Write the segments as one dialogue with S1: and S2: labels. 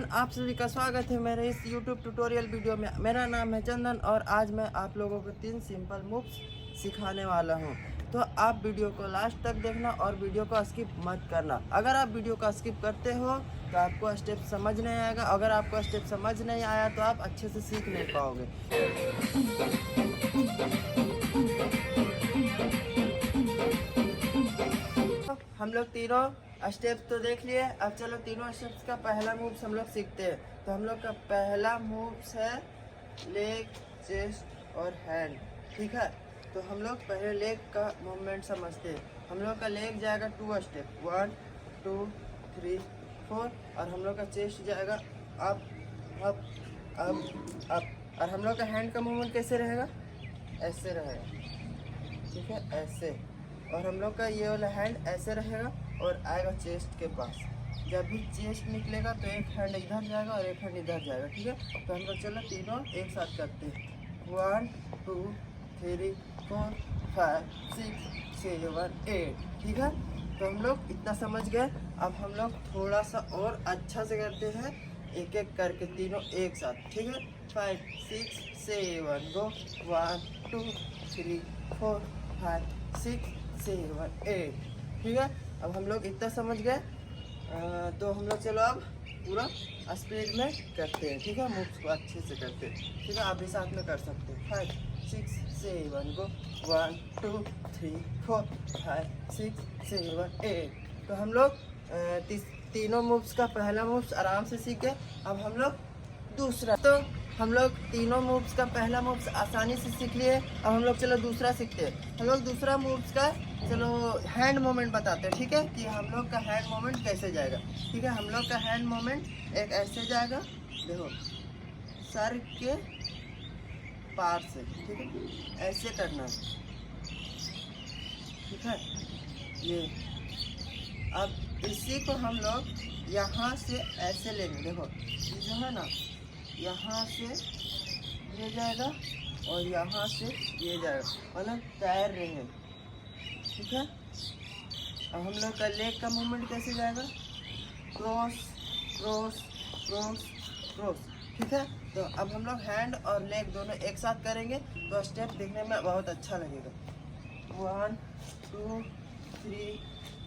S1: Everyone, आप सभी का स्वागत है मेरे इस यूट्यूब ट्यूटोरियल वीडियो में। मेरा नाम है चंदन और आज मैं आप लोगों को 3 सिंपल मूव्स सिखाने वाला हूं। तो आप वीडियो को लास्ट तक देखना और वीडियो को स्किप मत करना। अगर आप वीडियो को स्किप करते हो तो आपको स्टेप समझ नहीं आएगा। अगर आपको स्टेप समझ नहीं आया तो आप अच्छे से सीख नहीं पाओगे। हम लोग तीनों स्टेप्स तो देख लिए। अब चलो तीनों स्टेप्स का पहला मूव्स हम लोग सीखते हैं। तो हम लोग का पहला मूव्स है लेग, चेस्ट और हैंड। ठीक है, तो हम लोग पहले लेग का मूवमेंट समझते हैं। हम लोग का लेग जाएगा 2 स्टेप, 1 2 3 4। और हम लोग का चेस्ट जाएगा अप अप अप अप। और हम लोग का हैंड का मूवमेंट कैसे रहेगा? ऐसे रहेगा। ठीक है, ऐसे। और हम लोग का ये वाला हैंड ऐसे रहेगा और आएगा चेस्ट के पास। जब भी चेस्ट निकलेगा तो एक हैंड इधर जाएगा और एक हैंड इधर जाएगा। ठीक है, तो हम लोग चलो तीनों एक साथ करते हैं। 1 2 3 4 5 6 7 8। ठीक है, तो हम लोग इतना समझ गए। अब हम लोग थोड़ा सा और अच्छा से करते हैं, एक एक करके तीनों एक साथ। ठीक है, 5 6 7 गो। 1 2 3 4 5 6 7 8। ठीक है, अब हम लोग इतना समझ गए। तो हम लोग चलो अब पूरा स्पीड में करते हैं। ठीक है, मूव्स को अच्छे से करते हैं। ठीक है, आप भी साथ में कर सकते हैं। 5 6 7 गो। 1 2 3 4 5 6 7 8। तो हम लोग तीनों मूव्स का पहला मूव्स आराम से सीखे। अब हम लोग दूसरा, तो हम लोग तीनों मूव्स का पहला मूव्स आसानी से सीख लिए। अब हम लोग चलो दूसरा सीखते हैं। हम लोग दूसरा मूव्स का चलो हैंड मूवमेंट बताते हैं। ठीक है, कि हम लोग का हैंड मूवमेंट कैसे जाएगा। ठीक है, हम लोग का हैंड मूवमेंट एक ऐसे जाएगा, देखो सर के पार से। ठीक है, ऐसे करना है। ठीक है, ये अब इसी को हम लोग यहाँ से ऐसे लेंगे। देखो ये जो है ना, यहाँ से ये जाएगा और यहाँ से ये जाएगा, मतलब तैर रहे हैं। ठीक है, अब हम लोग का लेग का मूवमेंट कैसे जाएगा? Cross cross cross cross. ठीक है, तो अब हम लोग हैंड और लेग दोनों एक साथ करेंगे तो स्टेप देखने में बहुत अच्छा लगेगा। 1 2 3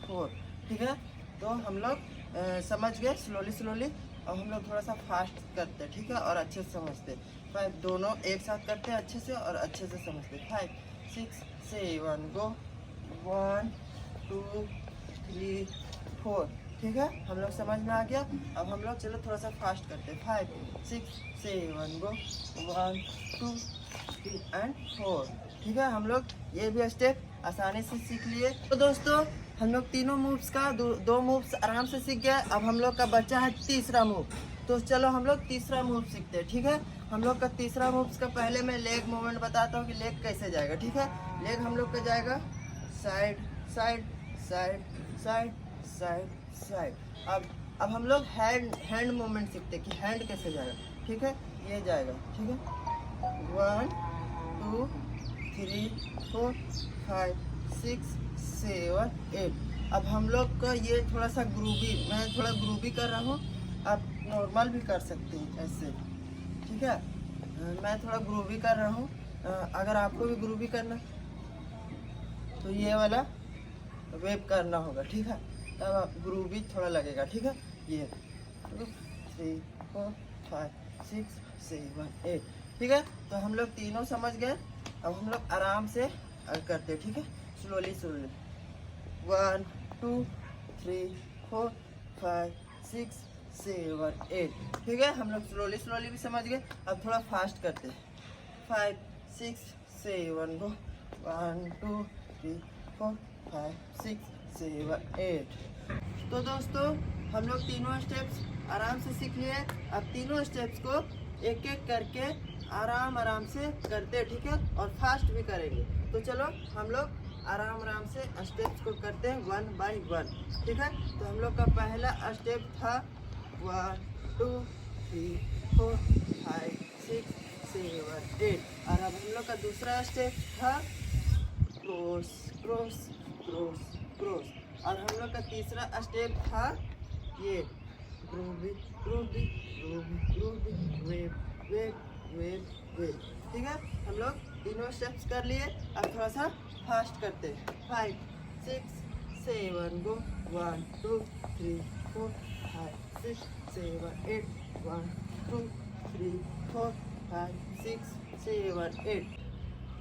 S1: 4। ठीक है, तो हम लोग समझ गए स्लोली स्लोली। अब हम लोग थोड़ा सा फास्ट करते हैं। ठीक है, और अच्छे से समझते हैं। 5 दोनों एक साथ करते हैं अच्छे से और अच्छे से समझते हैं। 5 6 7 गो। 1 2 3 4। ठीक है, हम लोग समझ में आ गया। अब हम लोग चलो थोड़ा सा फास्ट करते हैं। 5 6 7 गो। 1 2 3 एंड 4। ठीक है, हम लोग ये भी स्टेप आसानी से सीख लिए। तो दोस्तों हम लोग तीनों मूव्स का दो मूव्स आराम से सीख गए। अब हम लोग का बचा है तीसरा मूव। तो चलो हम लोग तीसरा मूव सीखते हैं। ठीक है, हम लोग का तीसरा मूव्स का पहले मैं लेग मूवमेंट बताता हूँ कि लेग कैसे जाएगा। ठीक है, लेग हम लोग का जाएगा side side side side side side. अब हम लोग हैंड मूवमेंट सीखते हैं कि हैंड कैसे जाएगा। ठीक है, ये जाएगा। ठीक है, 1 2 3 4 5 6 7 8। अब हम लोग का ये थोड़ा सा ग्रूवी, मैं थोड़ा ग्रूवी कर रहा हूँ, आप नॉर्मल भी कर सकते हैं ऐसे। ठीक है, मैं थोड़ा ग्रूवी कर रहा हूँ। अगर आपको भी ग्रूवी करना तो ये वाला वेब करना होगा। ठीक है, तब आप ग्रूवी थोड़ा लगेगा। ठीक है, ये 2 3 4 5 6 7 8। ठीक है, तो हम लोग तीनों समझ गए। अब हम लोग आराम से करते हैं। ठीक है, स्लोली स्लोली। 1 2 3 4 5 6 7 8। ठीक है, हम लोग स्लोली स्लोली भी समझ गए। अब थोड़ा फास्ट करते हैं। 5 6 7 गो। 1 2 3 4 5 6 7 8। तो दोस्तों हम लोग तीनों स्टेप्स आराम से सीख लिए। अब तीनों स्टेप्स को एक एक करके आराम से करते हैं। ठीक है, और फास्ट भी करेंगे। तो चलो हम लोग आराम से स्टेप्स को करते हैं 1 बाय 1। ठीक है, तो हम लोग का पहला स्टेप था 1 2 3 4 5 6 7 8। और अब हम लोग का दूसरा स्टेप था क्रॉस क्रॉस क्रॉस क्रॉस। और हम लोग का तीसरा स्टेप था ये ठीक है, हम लोग तीनों स्टेप्स कर लिए। अब थोड़ा सा फास्ट करते हैं। 5 6 7 गो 1 2 3 4 5 6 7 8 1 2 3 4 5 6 7 8।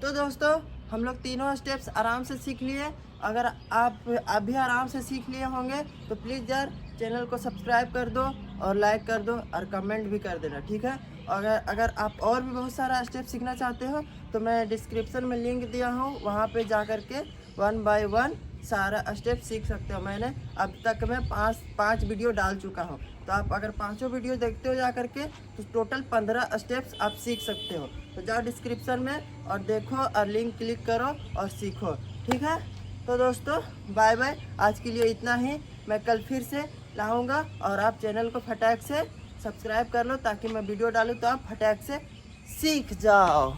S1: तो दोस्तों हम लोग तीनों स्टेप्स आराम से सीख लिए। अगर आप अभी आराम से सीख लिए होंगे तो प्लीज़ यार चैनल को सब्सक्राइब कर दो और लाइक कर दो और कमेंट भी कर देना, ठीक है। अगर आप और भी बहुत सारा स्टेप सीखना चाहते हो तो मैं डिस्क्रिप्शन में लिंक दिया हूँ, वहाँ पे जा कर के 1 बाय 1 सारा स्टेप सीख सकते हो। मैंने अब तक मैं पाँच वीडियो डाल चुका हूँ, तो आप अगर पाँचों वीडियो देखते हो जा करके तो टोटल 15 स्टेप्स आप सीख सकते हो। तो जाओ डिस्क्रिप्शन में और देखो और लिंक क्लिक करो और सीखो, ठीक है। तो दोस्तों बाय बाय, आज के लिए इतना ही। मैं कल फिर से लाऊंगा और आप चैनल को फटाक से सब्सक्राइब कर लो ताकि मैं वीडियो डालूँ तो आप फटाक से सीख जाओ।